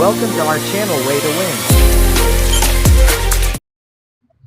Welcome to our channel Way to Win.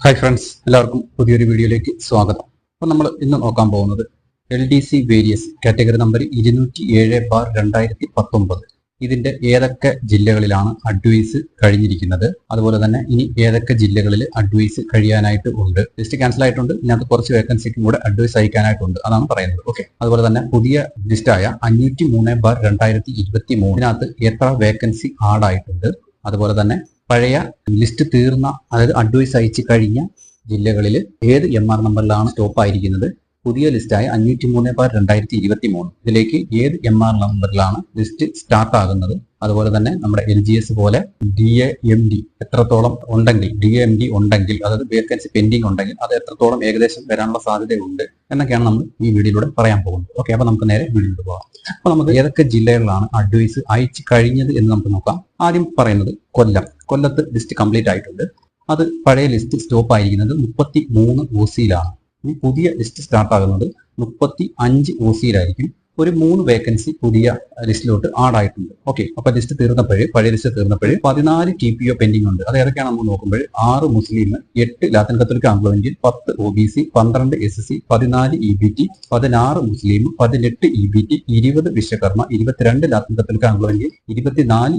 Hi friends, എല്ലാവർക്കും പുതിയൊരു വീഡിയോയിലേക്ക് സ്വാഗതം. അപ്പോൾ നമ്മൾ ഇന്ന് നോക്കാൻ പോകുന്നത് LDC വേരിയസ് കാറ്റഗറി നമ്പർ 207/2019 ഇതിന്റെ ഏതൊക്കെ ജില്ലകളിലാണ് അഡ്വൈസ് കഴിഞ്ഞിരിക്കുന്നത്, അതുപോലെ തന്നെ ഇനി ഏതൊക്കെ ജില്ലകളിൽ അഡ്വൈസ് കഴിയാനായിട്ട് ഉണ്ട്. ലിസ്റ്റ് ക്യാൻസൽ ആയിട്ടുണ്ട്, ഇതിനകത്ത് കുറച്ച് വേക്കൻസിക്കും കൂടെ അഡ്വൈസ് അയക്കാനായിട്ടുണ്ട്, അതാണ് പറയുന്നത്. ഓക്കെ, അതുപോലെ തന്നെ പുതിയ ലിസ്റ്റായ 503/2023 ഇതിനകത്ത് എത്ര വേക്കൻസി ആഡ് ആയിട്ടുണ്ട്, അതുപോലെ തന്നെ പഴയ ലിസ്റ്റ് തീർന്ന, അതായത് അഡ്വൈസ് അയച്ചു കഴിഞ്ഞ ജില്ലകളിൽ ഏത് MR നമ്പറിലാണ് സ്റ്റോപ്പ് ആയിരിക്കുന്നത്, പുതിയ ലിസ്റ്റായ 503/2023 ഇതിലേക്ക് ഏത് MR നമ്പറിലാണ് ലിസ്റ്റ് സ്റ്റാർട്ട് ആകുന്നത്, അതുപോലെ തന്നെ നമ്മുടെ LGS പോലെ DAMD എത്രത്തോളം ഉണ്ടെങ്കിൽ, DAMD ഉണ്ടെങ്കിൽ, അതായത് വേക്കൻസി പെൻഡിങ് ഉണ്ടെങ്കിൽ അത് എത്രത്തോളം ഏകദേശം വരാനുള്ള സാധ്യതയുണ്ട് എന്നൊക്കെയാണ് നമ്മൾ ഈ വീഡിയോയിലൂടെ പറയാൻ പോകുന്നത്. ഓക്കെ, അപ്പോൾ നമുക്ക് നേരെ വീഡിയോയിലോട്ട് പോകാം. അപ്പോൾ നമുക്ക് ഏതൊക്കെ ജില്ലകളിലാണ് അഡ്വൈസ് അയച്ചു കഴിഞ്ഞത് എന്ന് നമുക്ക് നോക്കാം. ആദ്യം പറയുന്നത് കൊല്ലത്ത് ലിസ്റ്റ് കംപ്ലീറ്റ് ആയിട്ടുണ്ട്. അത് പഴയ ലിസ്റ്റ് സ്റ്റോപ്പ് ആയിരിക്കുന്നത് 33 OC-യിലാണ്. പുതിയ ലിസ്റ്റ് സ്റ്റാർട്ട് ആകുന്നത് 35 OC-യിലായിരിക്കും. ഒരു 3 വേക്കൻസി പുതിയ ലിസ്റ്റിലോട്ട് ആഡ് ആയിട്ടുണ്ട്. ഓക്കെ, അപ്പൊ ലിസ്റ്റ് തീർന്നപ്പോഴേ, പഴയ ലിസ്റ്റ് തീർന്നപ്പോഴേ 14 TPO പെൻഡിംഗ് ഉണ്ട്. അത് ഏതൊക്കെയാണ് നമ്മൾ നോക്കുമ്പോൾ 6 മുസ്ലിം, 8 ലാറ്റിൻ കത്തോലിക്ക Anglo Indian, 10 OBC, 12 SC, 14 EBT, 16 മുസ്ലിം, 18 EBT, 20 വിശ്വകർമ്മ, 22 ലാറ്റിൻ കത്തോലിക്ക ആംഗ്ലോ ഇന്ത്യൻ, 24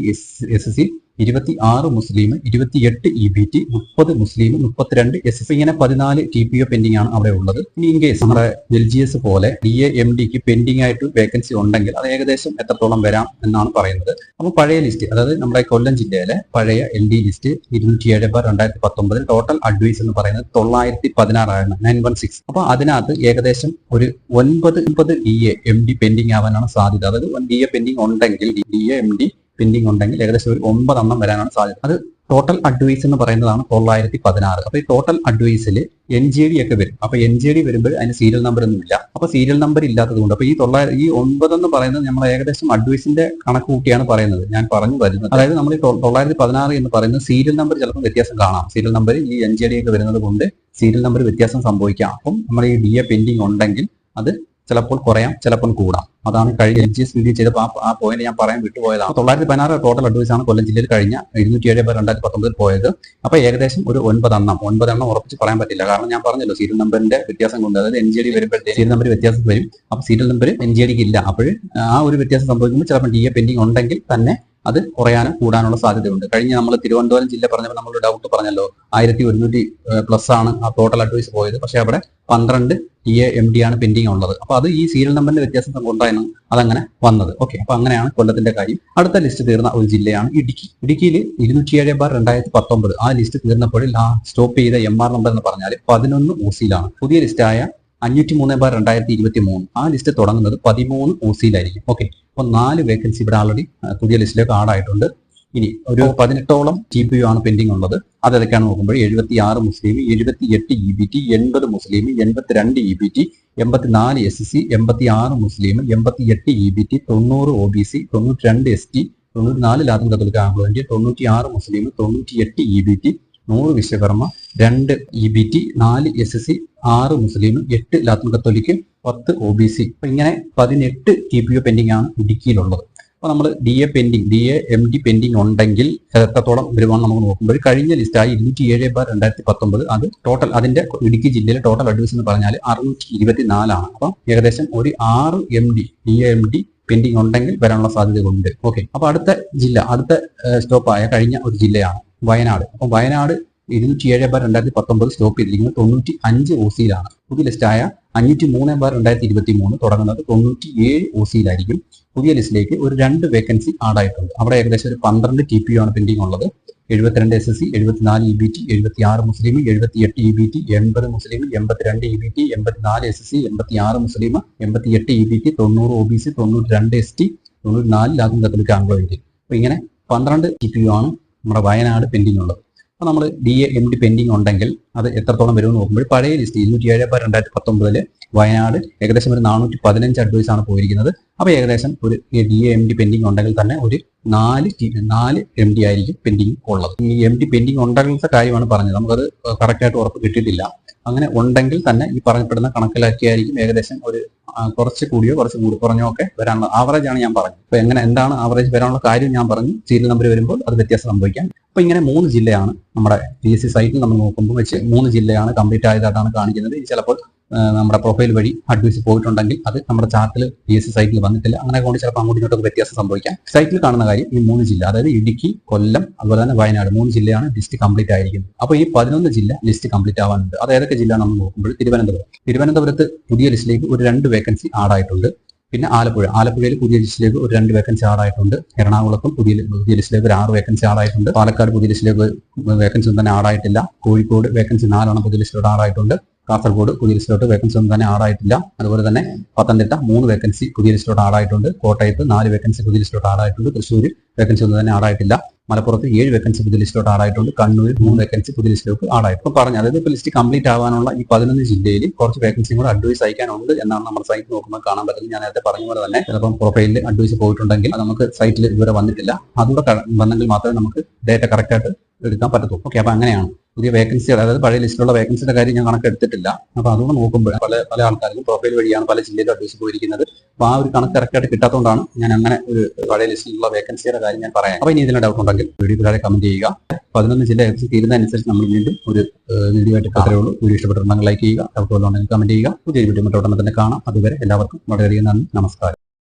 SC, 26 മുസ്ലിം, 28 EBT, 30 മുസ്ലിം, 32 SC, ഇങ്ങനെ 14 TPO പെൻഡിംഗ് ആണ് അവിടെ ഉള്ളത്. ഇനി ഇൻ കേസ് നമ്മുടെ LGS പോലെ DAMDക്ക് പെൻഡിംഗ് ആയിട്ട് വേക്കൻസി ഉണ്ടെങ്കിൽ അത് ഏകദേശം എത്രത്തോളം വരാം എന്നാണ് പറയുന്നത്. അപ്പോൾ പഴയ ലിസ്റ്റ്, അതായത് നമ്മുടെ കൊല്ലം ജില്ലയിലെ പഴയ LD ലിസ്റ്റ് 207/2019 ടോട്ടൽ അഡ്വൈസ് എന്ന് പറയുന്നത് 916 ആണ്, 916. അപ്പോൾ അതിനകത്ത് ഏകദേശം ഒരു 9 DAMD പെൻഡിംഗ് ആവാനാണ് സാധ്യത. അതായത് DA പെൻഡിംഗ് ഉണ്ടെങ്കിൽ, DAMD പെൻഡിംഗ് ഉണ്ടെങ്കിൽ ഏകദേശം ഒരു 9 എണ്ണം വരാനാണ് സാധ്യത. അത് ടോട്ടൽ അഡ്വൈസ് എന്ന് പറയുന്നതാണ് 916. അപ്പൊ ഈ ടോട്ടൽ അഡ്വൈസിൽ NJD ഒക്കെ വരും. അപ്പൊ NJD വരുമ്പോൾ അതിന് സീരിയൽ നമ്പർ ഒന്നും ഇല്ല. അപ്പൊ സീരിയൽ നമ്പർ ഇല്ലാത്തത് കൊണ്ട് അപ്പൊ ഈ 9 എന്ന് പറയുന്നത് നമ്മൾ ഏകദേശം അഡ്വൈസിന്റെ കണക്ക് കൂട്ടിയാണ് പറയുന്നത്, ഞാൻ പറഞ്ഞു വരുന്നത്. അതായത് നമ്മൾ ഈ 916 എന്ന് പറയുന്നത് സീരിയൽ നമ്പർ ചിലപ്പോൾ വ്യത്യാസം കാണാം. സീരിയൽ നമ്പർ ഈ NJD ഒക്കെ വരുന്നത് കൊണ്ട് സീരിയൽ നമ്പർ വ്യത്യാസം സംഭവിക്കാം. അപ്പം നമ്മൾ ഈ DA പെൻഡിംഗ് ഉണ്ടെങ്കിൽ അത് ചിലപ്പോൾ കുറയാം, ചിലപ്പോൾ കൂടാം. അതാണ് കഴിഞ്ഞ LGS വീഡിയോ ചെയ്തപ്പോൾ ആ പോയിന്റ് ഞാൻ പറയാൻ വിട്ടുപോയതാണ്. 916 ടോട്ടൽ അഡ്വൈസ് ആണ് കൊല്ലം ജില്ലയിൽ കഴിഞ്ഞ 207/2019 പോയത്. അപ്പൊ ഏകദേശം ഒരു 9 എണ്ണം ഉറപ്പിച്ച് പറയാൻ പറ്റില്ല. കാരണം ഞാൻ പറഞ്ഞല്ലോ സീരിയൽ നമ്പറിന്റെ വ്യത്യാസം കൊണ്ട്, അതായത് NJD വരുമ്പോഴത്തെ സീരിയൽ നമ്പർ വ്യത്യാസം വരും. അപ്പൊ സീരിയൽ നമ്പർ NJDക്ക് ഇല്ല. അപ്പോൾ ആ ഒരു വ്യത്യാസം സംഭവിക്കുമ്പോൾ ചിലപ്പോൾ DA പെൻഡിംഗ് ഉണ്ടെങ്കിൽ തന്നെ അത് കുറയാനും കൂടാനുള്ള സാധ്യതയുണ്ട്. കഴിഞ്ഞ നമ്മൾ തിരുവനന്തപുരം ജില്ല പറഞ്ഞപ്പോൾ നമ്മൾ ഡൗട്ട് പറഞ്ഞല്ലോ, 1100+ ആണ് ആ ടോട്ടൽ അഡ്വൈസ് പോയത്. പക്ഷെ അവിടെ 12 DAMD ആണ് പെൻഡിംഗ് ഉള്ളത്. അപ്പൊ അത് ഈ സീരിയൽ നമ്പറിന്റെ വ്യത്യാസം കൊണ്ടാണ് അതങ്ങനെ വന്നത്. ഓക്കെ, അപ്പൊ അങ്ങനെയാണ് കൊല്ലത്തിന്റെ കാര്യം. അടുത്ത ലിസ്റ്റ് തീർന്ന ഒരു ജില്ലയാണ് ഇടുക്കി. ഇടുക്കിയിൽ 207/2019 ആ ലിസ്റ്റ് തീർന്നപ്പോൾ സ്റ്റോപ്പ് ചെയ്ത MR നമ്പർ എന്ന് പറഞ്ഞാൽ 11 OC-യിലാണ്. പുതിയ ലിസ്റ്റായ 503/2023 ആ ലിസ്റ്റ് തുടങ്ങുന്നത് 13 OC-യിലായിരിക്കും. ഓക്കെ, അപ്പൊ 4 വേക്കൻസി ഇവിടെ ആൾറെഡി പുതിയ ലിസ്റ്റിലേക്ക് ആഡ് ആയിട്ടുണ്ട്. ഇനി ഒരു 18ഓളം TPO ആണ് പെൻഡിംഗ് ഉള്ളത്. അതൊക്കെയാണ് നോക്കുമ്പോൾ 76 മുസ്ലിം, 78 EBT, 80 മുസ്ലിം, 82 EBT, 84 SC, 86 മുസ്ലിം, 88 EBT, 90 OBC, 92 ST, 94 ലാറ്റിൻ കത്തോലിക്ക ആംഗ്ലോ ഇന്ത്യൻ, 96 മുസ്ലിം, 98 EBT, 100 വിശ്വകർമ്മ, 2 EBT, 4 SC, 6 മുസ്ലിം, 8 ലാറ്റിൻ കത്തോലിക്ക്, 10 OBC. അപ്പൊ ഇങ്ങനെ 18 TPO പെൻഡിംഗ് ആണ് ഇടുക്കിയിലുള്ളത്. അപ്പൊ നമ്മൾ DAMD പെൻഡിംഗ് ഉണ്ടെങ്കിൽ എത്രത്തോളം വരുവാണ് നമുക്ക് നോക്കുമ്പോൾ കഴിഞ്ഞ ലിസ്റ്റായി 207/2019 അത് ടോട്ടൽ, അതിന്റെ ഇടുക്കി ജില്ലയിലെ ടോട്ടൽ അഡ്വൈസ് എന്ന് പറഞ്ഞാൽ 624 ആണ്. അപ്പം ഏകദേശം ഒരു 6 DAMD പെൻഡിംഗ് ഉണ്ടെങ്കിൽ വരാനുള്ള സാധ്യതകളുണ്ട്. ഓക്കെ, അപ്പൊ അടുത്ത സ്റ്റോപ്പായ കഴിഞ്ഞ ഒരു ജില്ലയാണ് വയനാട്. അപ്പൊ വയനാട് 207/2019 സ്റ്റോപ്പ് ചെയ്തിരിക്കുന്നത് 95 OC-യിലാണ്. പുതിയ ലിസ്റ്റായ 503/2023 തുടങ്ങുന്നത് 97 OC-യിലായിരിക്കും. പുതിയ ലിസ്റ്റിലേക്ക് ഒരു 2 വേക്കൻസി ആഡ് ആയിട്ടുണ്ട്. അവിടെ ഏകദേശം ഒരു 12 TPO ആണ് പെൻഡിംഗ് ഉള്ളത്. 72 SC, 74 EBT, 76 മുസ്ലിം, 78 EBT, 80 മുസ്ലിം, 82 EBT, 84 SC, 86 മുസ്ലിം, 88 EBT, 90 OBC, 92 ST, 94 ലാറ്റിൻ കത്തോലിക്ക ആംഗ്ലോ ഇന്ത്യൻ. അപ്പൊ ഇങ്ങനെ 12 TPO ആണ് നമ്മുടെ വയനാട് പെൻഡിംഗ് ഉള്ളത്. അപ്പോൾ നമ്മൾ DAMD പെൻഡിംഗ് ഉണ്ടെങ്കിൽ അത് എത്രത്തോളം വരുമെന്ന് നോക്കുമ്പോൾ പഴയ ലിസ്റ്റ് 207/2019 വയനാട് ഏകദേശം ഒരു 415 അഡ്വൈസ് ആണ് പോയിരിക്കുന്നത്. അപ്പോൾ ഏകദേശം ഒരു DA-MD പെൻഡിങ് ഉണ്ടെങ്കിൽ തന്നെ ഒരു 4 MD ആയിരിക്കും പെൻഡിങ് ഉള്ളത്. ഈ MD പെൻഡിങ് ഉണ്ടെങ്കിലത്തെ കാര്യമാണ് പറഞ്ഞത്. നമുക്കത് കറക്റ്റായിട്ട് ഉറപ്പ് കിട്ടിയിട്ടില്ല. അങ്ങനെ ഉണ്ടെങ്കിൽ തന്നെ ഈ പറയപ്പെടുന്ന കണക്കിലാക്കിയായിരിക്കും ഏകദേശം ഒരു കുറച്ച് കൂടിയോ കുറച്ച് കുറഞ്ഞോ ഒക്കെ വരാനുള്ള ആവറേജ് ആണ് ഞാൻ പറഞ്ഞത്. അപ്പോൾ എന്താണ് ആവറേജ് വരാനുള്ള കാര്യം ഞാൻ പറഞ്ഞു. സീരിയൽ നമ്പർ വരുമ്പോൾ അത് വ്യത്യാസം സംഭവിക്കാം. അപ്പോൾ ഇങ്ങനെ 3 ജില്ലയാണ് നമ്മുടെ PSC സൈറ്റിൽ നമ്മൾ നോക്കുമ്പോൾ വെച്ച് 3 ജില്ലയാണ് കംപ്ലീറ്റ് ആയതായിട്ടാണ് കാണിക്കുന്നത്. ഇത് ചിലപ്പോൾ നമ്മുടെ പ്രൊഫൈൽ വഴി അഡ്വൈസ് പോയിട്ടുണ്ടെങ്കിൽ അത് നമ്മുടെ ചാർട്ടിൽ PSC സൈറ്റിൽ വന്നിട്ടില്ല. അങ്ങനെ കൊണ്ട് ചിലപ്പോൾ അങ്ങോട്ടും ഇങ്ങോട്ടൊക്കെ വ്യത്യാസം സംഭവിക്കാം. സൈറ്റിൽ കാണുന്ന കാര്യം ഈ 3 ജില്ല, അതായത് ഇടുക്കി, കൊല്ലം, അതുപോലെ തന്നെ വയനാട് 3 ജില്ലയാണ് ലിസ്റ്റ് കംപ്ലീറ്റ് ആയിരിക്കുന്നത്. അപ്പോൾ ഈ 11 ജില്ല ലിസ്റ്റ് കംപ്ലീറ്റ് ആവാനുണ്ട്. അത് ഏതൊക്കെ ജില്ല നമ്മൾ നോക്കുമ്പോൾ തിരുവനന്തപുരത്ത് പുതിയ ലിസ്റ്റിലേക്ക് ഒരു 2 വേക്കൻസി ആഡ് ആയിട്ടുണ്ട്. പിന്നെ ആലപ്പുഴയിൽ പുതിയ ലിസ്റ്റിലേക്ക് ഒരു 2 വേക്കൻസി ആഡ് ആയിട്ടുണ്ട്. എറണാകുളത്തും പുതിയ ലിസ്റ്റിലേക്ക് ഒരു 6 വേക്കൻസി ആഡ് ആയിട്ടുണ്ട്. പാലക്കാട് പുതിയ ലിസ്റ്റിലേക്ക് വേക്കൻസി ഒന്നും തന്നെ ആഡ് ആയിട്ടില്ല. കോഴിക്കോട് വേക്കൻസി 4 പുതിയ ലിസ്റ്റിലോട്ട് ആഡ് ആയിട്ടുണ്ട്. കാസർഗോഡ് പുതിയ ലിസ്റ്റിലോട്ട് വേക്കൻസി ഒന്നും തന്നെ ആഡ് ആയിട്ടില്ല. അതുപോലെ തന്നെ പത്തനംതിട്ട 3 വേക്കൻസി പുതിയ ലിസ്റ്റിലോട്ട് ആഡ് ആയിട്ടുണ്ട്. കോട്ടയത്ത് 4 വേക്കൻസി പുതിയ ലിസ്റ്റിലോട്ട് ആഡ് ആയിട്ടുണ്ട്. തൃശ്ശൂർ വേക്കൻസി ഒന്നും തന്നെ ആഡ് ആയിട്ടില്ല. മലപ്പുറത്ത് 7 വേക്കൻസി പുതിയ ലിസ്റ്റിലോട്ട് ആഡ് ആയിട്ടുണ്ട്. കണ്ണൂർ 3 വേക്കൻസി പുതിയ ലിസ്റ്റിലോട്ട് ആഡ് ആയിട്ട്. പറഞ്ഞു, അതായത് ഇപ്പോൾ ലിസ്റ്റ് കംപ്ലീറ്റ് ആവാനുള്ള ഈ 11 ജില്ലയിൽ കുറച്ച് വേക്കൻസിയും കൂടെ അഡ്വൈസ് അയക്കാനുണ്ട് എന്നാണ് നമ്മുടെ സൈറ്റ് നോക്കുമ്പോൾ കാണാൻ പറ്റുന്നത്. ഞാൻ നേരത്തെ പറഞ്ഞ പോലെ തന്നെ ചിലപ്പം പ്രൊഫൈലിൽ അഡ്വൈസ് പോയിട്ടുണ്ടെങ്കിൽ അത് നമുക്ക് സൈറ്റിൽ ഇതുവരെ വന്നിട്ടില്ല. അതുകൂടെ വന്നെങ്കിൽ മാത്രമേ നമുക്ക് ഡേറ്റ കറക്റ്റായിട്ട് എടുക്കാൻ പറ്റത്തുള്ളൂ. ഓക്കെ, അപ്പോൾ അങ്ങനെയാണ് പുതിയ വേക്കൻസി, അതായത് പഴയ ലിസ്റ്റിലുള്ള വേക്കൻസിയുടെ കാര്യം ഞാൻ കണക്കെടുത്തിട്ടില്ല. അപ്പോൾ അതുകൊണ്ട് നോക്കുമ്പോൾ പല ആൾക്കാർക്കും പ്രൊഫൈൽ വഴിയാണ് പല ജില്ലയിലും അഡ്വൈസ് പോയിരിക്കുന്നത്. അപ്പോൾ ആ ഒരു കണക്ക് കറക്റ്റായിട്ട് കിട്ടാത്തതുകൊണ്ടാണ് ഞാൻ അങ്ങനെ ഒരു പഴയ ലിസ്റ്റിലുള്ള വേക്കൻസിയുടെ കാര്യം ഞാൻ പറയാം. അപ്പോൾ ഇനി ഇതിന് ഡൗട്ട് ഉണ്ടെങ്കിൽ വീഡിയോ താഴെ കമന്റ് ചെയ്യുക. 11 ജില്ല ഏകദേശം തീരുന്നതനുസരിച്ച് നമ്മൾ വീണ്ടും ഒരു വീഡിയോ ആയിട്ട് അത്രയേ ഉള്ളൂ. വീഡിയോ ഇഷ്ടപ്പെട്ടിട്ടുണ്ടെങ്കിൽ ലൈക്ക് ചെയ്യുക, ഡൗട്ട് ഉണ്ടെങ്കിൽ കമന്റ് ചെയ്യുക. പുതിയ വീഡിയോ ഉടനെ തന്നെ കാണാം. അതുവരെ എല്ലാവർക്കും വളരെയധികം നന്ദി, നമസ്കാരം.